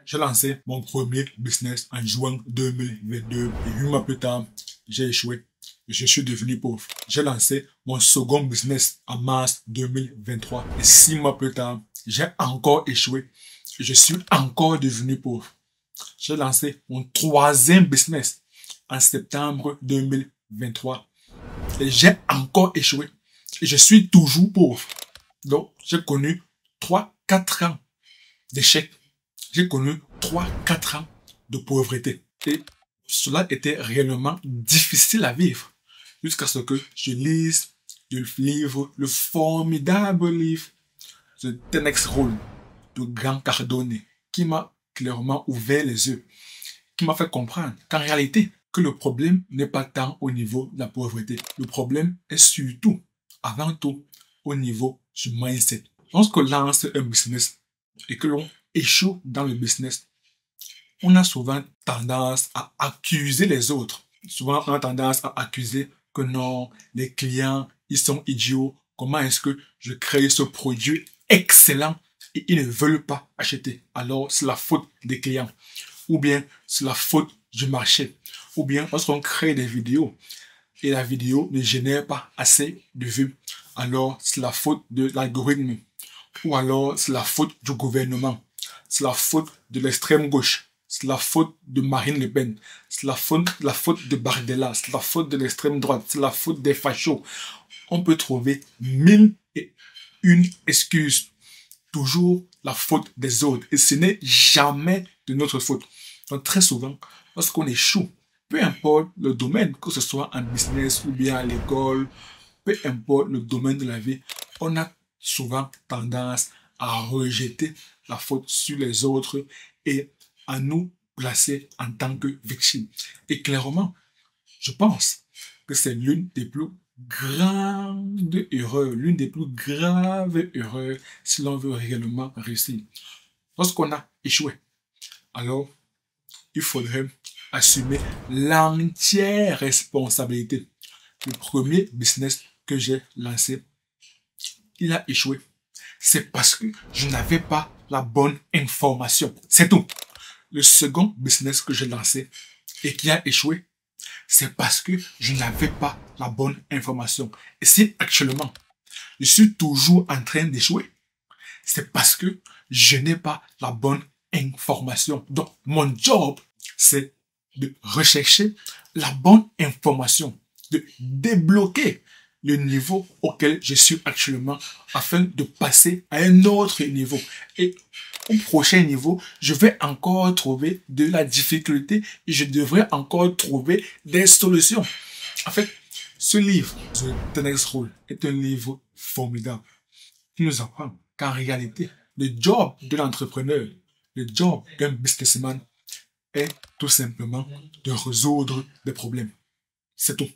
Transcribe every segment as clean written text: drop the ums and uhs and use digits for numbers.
J'ai lancé mon premier business en juin 2022 et 8 mois plus tard, j'ai échoué. Je suis devenu pauvre. J'ai lancé mon second business en mars 2023 et 6 mois plus tard, j'ai encore échoué. Je suis encore devenu pauvre. J'ai lancé mon troisième business en septembre 2023 et j'ai encore échoué. Et je suis toujours pauvre. Donc, j'ai connu 3-4 ans d'échec. J'ai connu 3-4 ans de pauvreté. Et cela était réellement difficile à vivre. Jusqu'à ce que je lise le livre, le formidable livre de 10X Rule de Grant Cardone, qui m'a clairement ouvert les yeux, qui m'a fait comprendre qu'en réalité, que le problème n'est pas tant au niveau de la pauvreté. Le problème est surtout, avant tout, au niveau du mindset. Lorsqu'on lance un business et que l'on échoue dans le business, on a souvent tendance à accuser les autres. Souvent, on a tendance à accuser que non, les clients, ils sont idiots. Comment est-ce que je crée ce produit excellent et ils ne veulent pas acheter? Alors, c'est la faute des clients. Ou bien, c'est la faute du marché. Ou bien, lorsqu'on crée des vidéos et la vidéo ne génère pas assez de vues, alors c'est la faute de l'algorithme. Ou alors, c'est la faute du gouvernement. C'est la faute de l'extrême gauche. C'est la faute de Marine Le Pen. C'est la faute de Bardella. C'est la faute de l'extrême droite. C'est la faute des fachos. On peut trouver 1001 excuses. Toujours la faute des autres. Et ce n'est jamais de notre faute. Donc très souvent, lorsqu'on échoue, peu importe le domaine, que ce soit en business ou bien à l'école, peu importe le domaine de la vie, on a souvent tendance à rejeter la faute sur les autres et à nous placer en tant que victime. Et clairement, je pense que c'est l'une des plus grandes erreurs, l'une des plus graves erreurs si l'on veut réellement réussir. Lorsqu'on a échoué, alors il faudrait assumer l'entière responsabilité. Le premier business que j'ai lancé, il a échoué. C'est parce que je n'avais pas la bonne information. C'est tout. Le second business que j'ai lancé et qui a échoué, c'est parce que je n'avais pas la bonne information. Et si actuellement, je suis toujours en train d'échouer, c'est parce que je n'ai pas la bonne information. Donc, mon job, c'est de rechercher la bonne information, de débloquer le niveau auquel je suis actuellement afin de passer à un autre niveau. Et au prochain niveau, je vais encore trouver de la difficulté et je devrais encore trouver des solutions. En fait, ce livre, The 10X Rule, est un livre formidable qui nous apprend qu'en réalité, le job de l'entrepreneur, le job d'un businessman est tout simplement de résoudre des problèmes. C'est tout.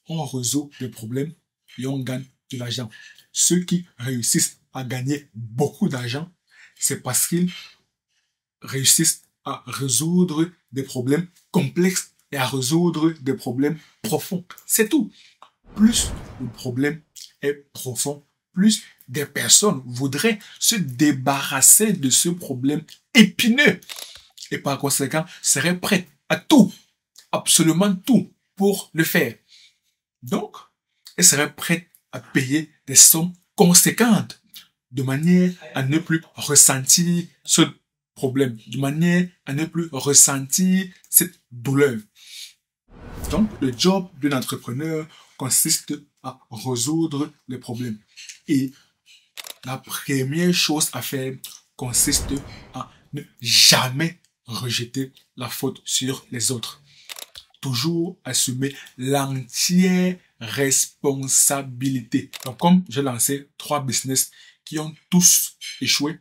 On résout des problèmes et on gagne de l'argent. Ceux qui réussissent à gagner beaucoup d'argent, c'est parce qu'ils réussissent à résoudre des problèmes complexes et à résoudre des problèmes profonds. C'est tout. Plus le problème est profond, plus des personnes voudraient se débarrasser de ce problème épineux et par conséquent seraient prêtes à tout, absolument tout, pour le faire. Donc, elles seraient prêtes à payer des sommes conséquentes de manière à ne plus ressentir ce problème, de manière à ne plus ressentir cette douleur. Donc, le job d'un entrepreneur consiste à résoudre les problèmes. Et la première chose à faire consiste à ne jamais rejeter la faute sur les autres. Toujours assumer l'entière responsabilité. Donc, comme j'ai lancé 3 business qui ont tous échoué,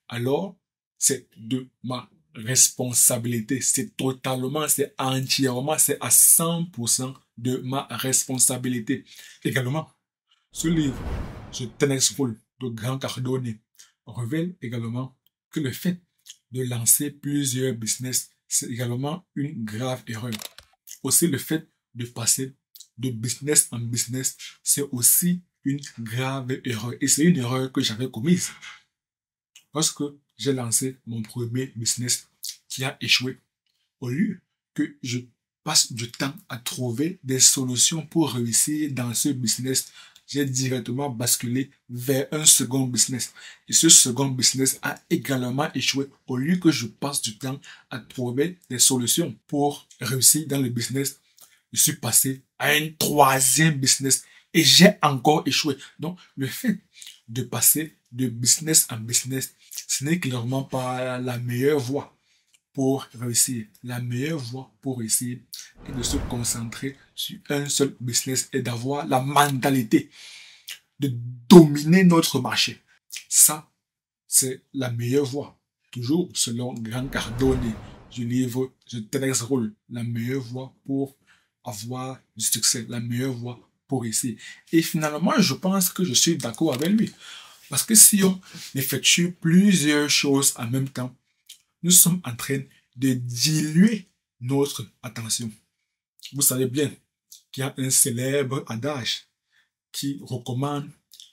alors c'est de ma responsabilité. C'est totalement, c'est entièrement, c'est à 100% de ma responsabilité. Également, ce livre, The 10X Rule de Grant Cardone, révèle également que le fait de lancer plusieurs business, c'est également une grave erreur. Aussi, le fait de passer de business en business, c'est aussi une grave erreur. Et c'est une erreur que j'avais commise. Lorsque j'ai lancé mon premier business qui a échoué, au lieu que je passe du temps à trouver des solutions pour réussir dans ce business, j'ai directement basculé vers un second business. Et ce second business a également échoué. Au lieu que je passe du temps à trouver des solutions pour réussir dans le business, je suis passé à un troisième business et j'ai encore échoué. Donc, le fait de passer de business en business, ce n'est clairement pas la meilleure voie pour réussir. La meilleure voie pour réussir est de se concentrer sur un seul business et d'avoir la mentalité de dominer notre marché. Ça, c'est la meilleure voie. Toujours selon Grant Cardone du livre The TEDx Rule, la meilleure voie pour avoir du succès, la meilleure voie pour réussir. Et finalement, je pense que je suis d'accord avec lui. Parce que si on effectue plusieurs choses en même temps, nous sommes en train de diluer notre attention. Vous savez bien qu'il y a un célèbre adage qui recommande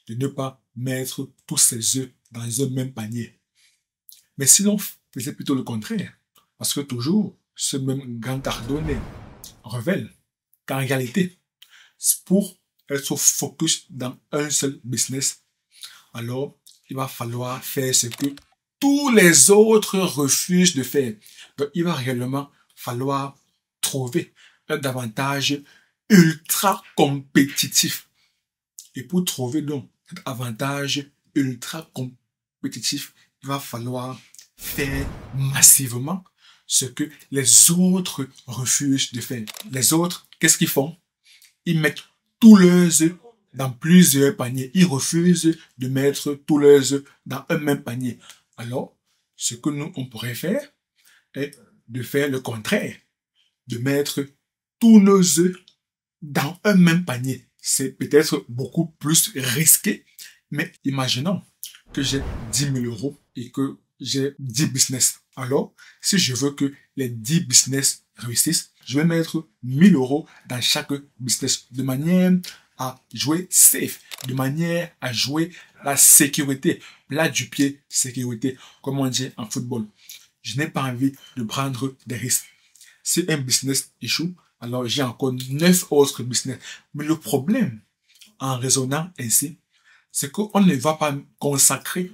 de ne pas mettre tous ses œufs dans un même panier. Mais si l'on faisait plutôt le contraire, parce que toujours ce même Grant Cardone révèle qu'en réalité, pour être focus dans un seul business, alors il va falloir faire ce que tous les autres refusent de faire. Donc, il va réellement falloir trouver un avantage ultra compétitif. Et pour trouver donc cet avantage ultra compétitif, il va falloir faire massivement ce que les autres refusent de faire. Les autres, qu'est-ce qu'ils font? Ils mettent tous leurs œufs dans plusieurs paniers. Ils refusent de mettre tous leurs œufs dans un même panier. Alors, ce que nous, on pourrait faire est de faire le contraire. De mettre tous nos œufs dans un même panier. C'est peut-être beaucoup plus risqué, mais imaginons que j'ai 10 000 euros et que j'ai 10 business. Alors, si je veux que les 10 business réussissent, je vais mettre 1000 euros dans chaque business de manière à jouer safe, de manière à jouer la sécurité, plat du pied, sécurité, comme on dit en football. Je n'ai pas envie de prendre des risques. Si un business échoue, alors j'ai encore 9 autres business. Mais le problème, en raisonnant ainsi, c'est qu'on ne va pas consacrer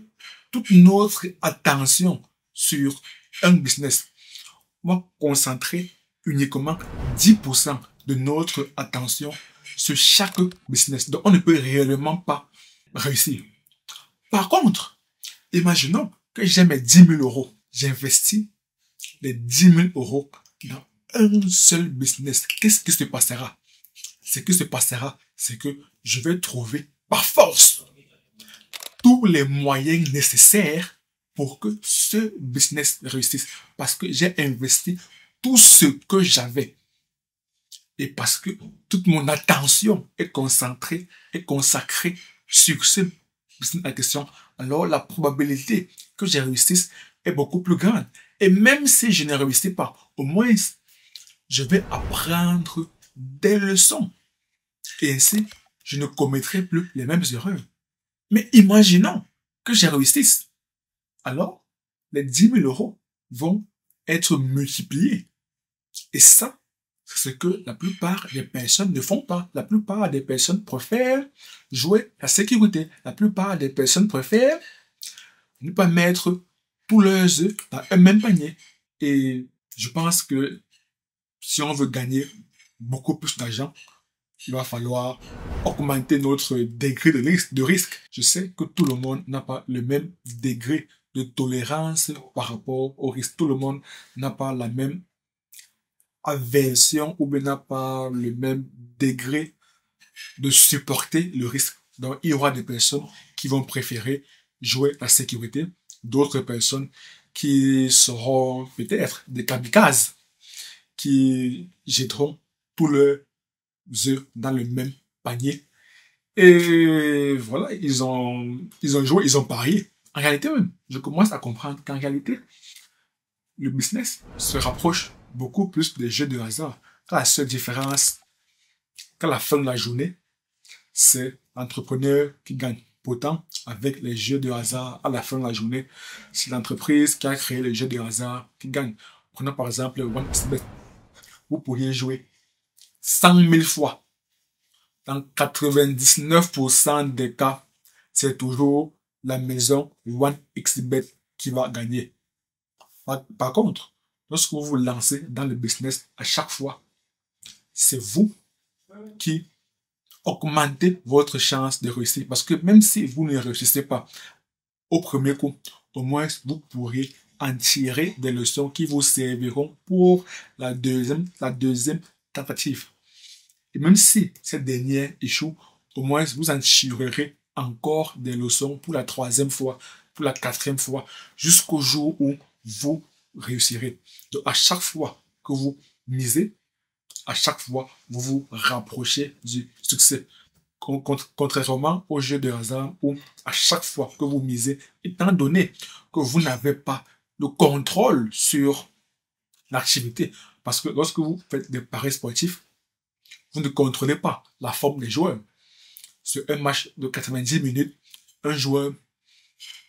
toute notre attention sur un business. On va concentrer uniquement 10% de notre attention sur chaque business. Donc, on ne peut réellement pas réussir. Par contre, imaginons que j'ai mes 10 000 euros. J'investis les 10 000 euros dans un seul business. Qu'est-ce qui se passera? Ce qui se passera, c'est que je vais trouver par force tous les moyens nécessaires pour que ce business réussisse. Parce que j'ai investi tout ce que j'avais. Et parce que toute mon attention est concentrée, est consacrée sur ce business en question, alors la probabilité que je réussisse est beaucoup plus grande. Et même si je ne réussis pas, au moins, je vais apprendre des leçons. Et ainsi, je ne commettrai plus les mêmes erreurs. Mais imaginons que je réussisse. Alors, les 10 000 euros vont être multipliés. Et ça, c'est ce que la plupart des personnes ne font pas. La plupart des personnes préfèrent jouer la sécurité. La plupart des personnes préfèrent ne pas mettre tous leurs œufs dans un même panier. Et je pense que si on veut gagner beaucoup plus d'argent, il va falloir augmenter notre degré de risque. Je sais que tout le monde n'a pas le même degré de tolérance par rapport au risque. Tout le monde n'a pas la même aversion ou bien n'a pas le même degré de supporter le risque. Donc, il y aura des personnes qui vont préférer jouer la sécurité, d'autres personnes qui seront peut-être des kamikazes, qui jetteront tous leurs œufs dans le même panier. Et voilà, ils ont joué, ils ont parié. En réalité, je commence à comprendre qu'en réalité, le business se rapproche beaucoup plus des jeux de hasard. La seule différence, qu'à la fin de la journée, c'est l'entrepreneur qui gagne. Pourtant, avec les jeux de hasard, à la fin de la journée, c'est l'entreprise qui a créé les jeux de hasard qui gagne. Prenons par exemple OneXBet. Vous pourriez jouer 100 000 fois. Dans 99% des cas, c'est toujours la maison OneXBet qui va gagner. Par contre, lorsque vous vous lancez dans le business, à chaque fois, c'est vous qui augmentez votre chance de réussir. Parce que même si vous ne réussissez pas au premier coup, au moins vous pourrez en tirer des leçons qui vous serviront pour la deuxième tentative. Et même si cette dernière échoue, au moins vous en tirerez encore des leçons pour la troisième fois, pour la quatrième fois, jusqu'au jour où vous réussirez. Donc à chaque fois que vous misez, à chaque fois vous vous rapprochez du succès. Contrairement au jeu de hasard où à chaque fois que vous misez, étant donné que vous n'avez pas le contrôle sur l'activité, parce que lorsque vous faites des paris sportifs, vous ne contrôlez pas la forme des joueurs. Sur un match de 90 minutes, un joueur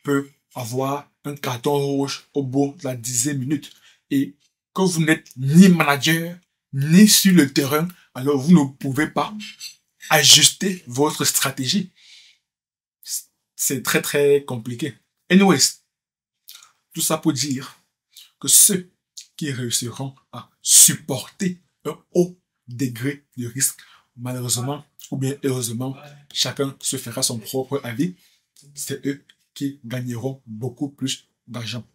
peut avoir un carton rouge au bout de la 10e minute. Et que vous n'êtes ni manager, ni sur le terrain, alors vous ne pouvez pas ajuster votre stratégie. C'est très très compliqué. Anyways, tout ça pour dire que ceux qui réussiront à supporter un haut degré de risque, malheureusement ou bien heureusement, chacun se fera son propre avis, c'est eux qui gagneront beaucoup plus d'argent.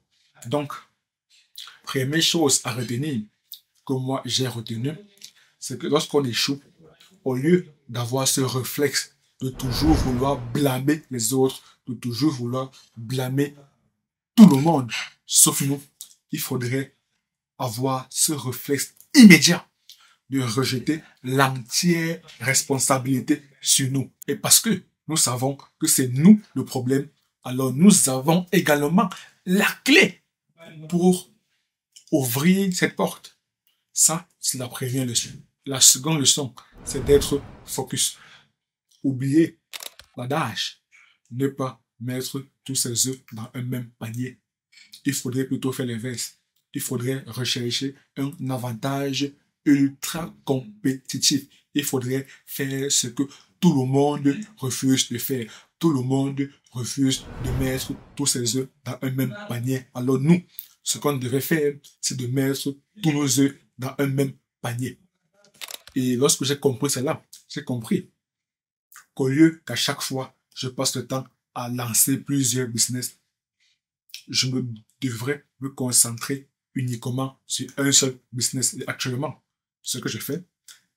Donc, première chose à retenir que moi j'ai retenu, c'est que lorsqu'on échoue, au lieu d'avoir ce réflexe de toujours vouloir blâmer les autres, de toujours vouloir blâmer tout le monde, sauf nous, il faudrait avoir ce réflexe immédiat de rejeter l'entière responsabilité sur nous. Et parce que nous savons que c'est nous le problème, alors nous avons également la clé pour ouvrir cette porte. Ça, c'est la première leçon. La seconde leçon, c'est d'être focus. Oubliez l'adage. Ne pas mettre tous ses œufs dans un même panier. Il faudrait plutôt faire l'inverse. Il faudrait rechercher un avantage ultra compétitif. Il faudrait faire ce que tout le monde refuse de faire. Tout le monde refuse de mettre tous ses œufs dans un même panier. Alors nous, ce qu'on devrait faire, c'est de mettre tous nos œufs dans un même panier. Et lorsque j'ai compris cela, j'ai compris qu'au lieu qu'à chaque fois, je passe le temps à lancer plusieurs business, je devrais me concentrer uniquement sur un seul business. Et actuellement, ce que je fais,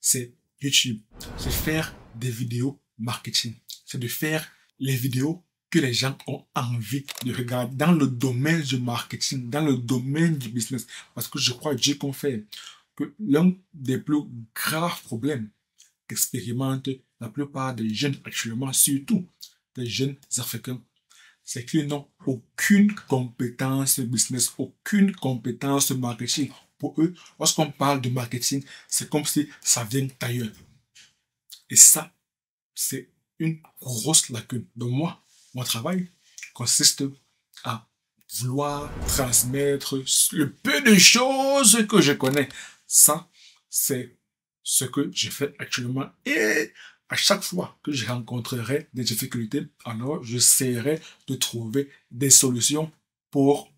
c'est YouTube. C'est faire des vidéos marketing. C'est de faire les vidéos que les gens ont envie de regarder dans le domaine du marketing, dans le domaine du business. Parce que je crois, Dieu confère, que l'un des plus graves problèmes qu'expérimentent la plupart des jeunes actuellement, surtout des jeunes africains, c'est qu'ils n'ont aucune compétence business, aucune compétence marketing. Pour eux, lorsqu'on parle de marketing, c'est comme si ça vient d'ailleurs. Et ça, c'est une grosse lacune. Donc moi, mon travail consiste à vouloir transmettre le peu de choses que je connais. Ça, c'est ce que je fais actuellement. Et à chaque fois que je rencontrerai des difficultés, alors j'essaierai de trouver des solutions pour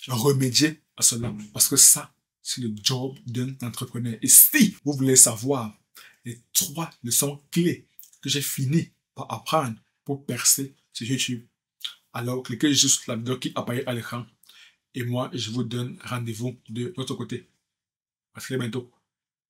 remédier à cela. Parce que ça, c'est le job d'un entrepreneur. Et si vous voulez savoir les 3 leçons clés que j'ai fini par apprendre pour percer sur YouTube, alors cliquez juste sur la vidéo qui apparaît à l'écran. Et moi, je vous donne rendez-vous de l'autre côté. À très bientôt.